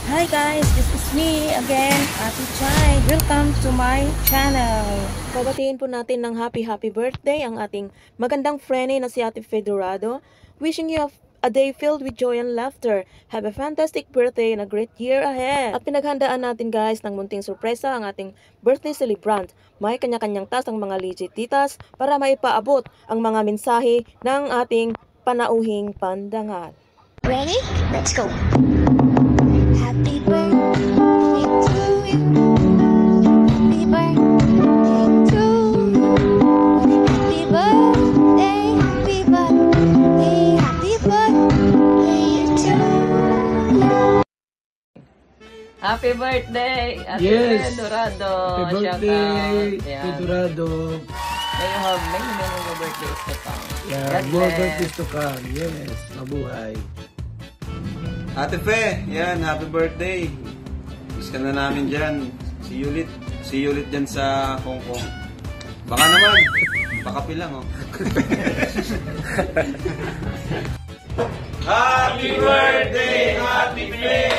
Hi guys, this is me again, Ate Chai. Welcome to my channel. Pabatiin po natin ng happy birthday ang ating magandang friend na si Ate Fedorado. Wishing you a day filled with joy and laughter. Have a fantastic birthday and a great year ahead. At pinaghandaan natin guys ng munting sorpresa ang ating birthday celebrant. May kanya-kanyang task ang mga legit titas para maipaabot ang mga mensahe ng ating panauhing pandangat. Ready? Let's go. Happy birthday to you. Happy birthday to you. Happy birthday, happy birthday, happy birthday to you. Happy birthday, Ate Fedorado. Happy birthday, Fedorado. May you have many more birthdays to come. Yeah, more birthdays to come. Yes, mabuhay. Ate Fe, yan, happy birthday. Miss ka na namin dyan. See you ulit dyan sa Hong Kong. Baka naman, pakapi lang, oh. Happy birthday, Ate Fe!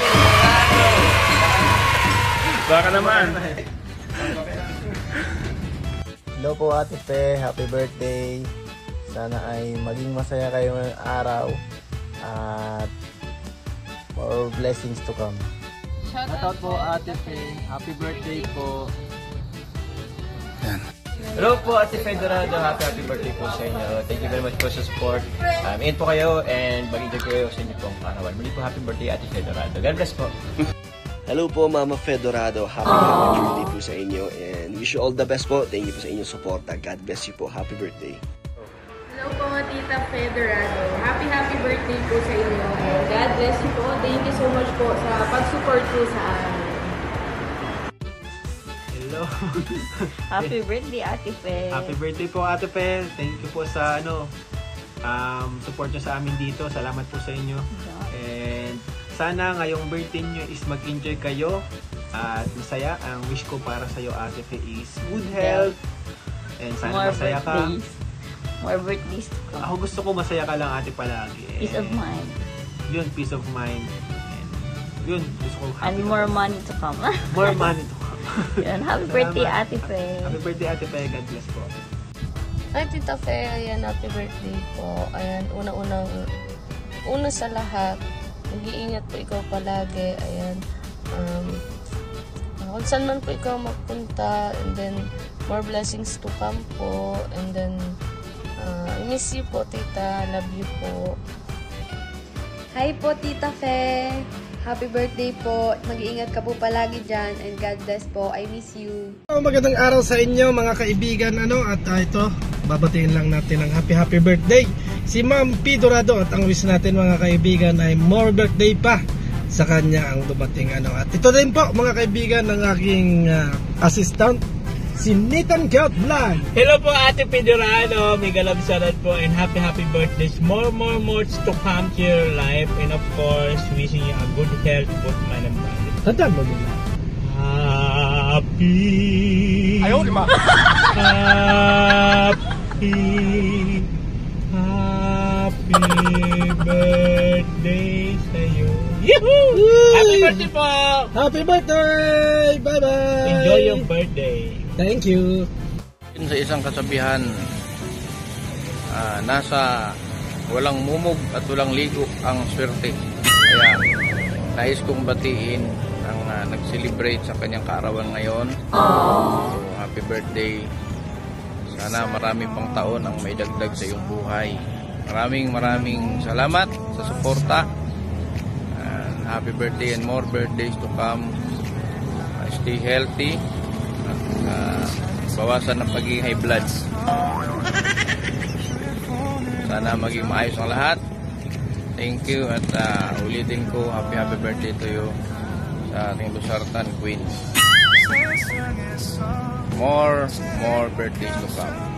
Baka naman. Hello po Ate Fe, happy birthday. Sana ay maging masaya kayo ngayong araw at more blessings to come. Shoutout po Ate Fe, happy birthday po. Hello po Ate Fedorado, happy birthday po sa inyo. Thank you very much po sa support. In po kayo and mag-enjoy kayo sa inyo pong karawan. Muli po happy birthday Ate Fedorado. God bless po. Hello po Mama Fedorado, happy birthday po sa inyo and wish you all the best po. Thank you po sa inyong suporta. God bless you po. Happy birthday. Hello po Tita Fedorado, happy birthday po sa inyo and God bless you po. Thank you so much po sa pag-support po sa amin. Hello. Happy birthday, Ate Fe. Happy birthday po Ate Fe. Thank you po sa support nyo sa amin dito. Salamat po sa inyo. And sana ngayong birthday nyo is mag-enjoy kayo at masaya. Ang wish ko para sa iyo Ate Fe is good health and sana masaya ka. More birthdays to come. Ako gusto ko masaya ka lang Ate palagi. Peace of mind. Yun, peace of mind. And yun, gusto ko happy. And more money to come. More money to come. Yan, happy birthday Ate Fe. Happy birthday Ate Fe. God bless po. Hi Tita Fe, ayan, happy birthday po. Ayan, una sa lahat, mag-iingat po ikaw palagi. Ayan, kung saan man po ikaw magpunta, and then more blessings to come po, and then I miss you po Tita, love you po. Hi po Tita Fe, happy birthday po, mag-iingat ka po palagi dyan and God bless po, I miss you. Magandang araw sa inyo mga kaibigan, at ito, babatiin lang natin ang happy birthday si Ma'am Fedorado at ang wish natin mga kaibigan ay more birthday pa sa kanya ang dumating at ito din po mga kaibigan ng aking assistant si Nathan Kelt Vlog. Hello po Ate Fedorado, may galabsaran po and happy birthdays. More to come to your life and of course wishing you a good health both mind and body. Tandaan mo nila. Happy birthday sa'yo. Yahoo! Happy birthday po! Happy birthday! Bye-bye! Enjoy your birthday! Thank you! Sa isang kasabihan, nasa walang mumog at walang ligo ang swerte. Kaya nais kong batiin ang nag-celebrate sa kanyang kaarawan ngayon. So, happy birthday! Sana marami pang taon ang may dagdag sa iyong buhay. Maraming salamat sa suporta. Happy birthday and more birthdays to come. Stay healthy at bawasan ng pagiging high blood. Sana maging maayos ang lahat. Thank you at ulitin ko happy birthday to you sa ating Lusartan Queen. More birthdays to come.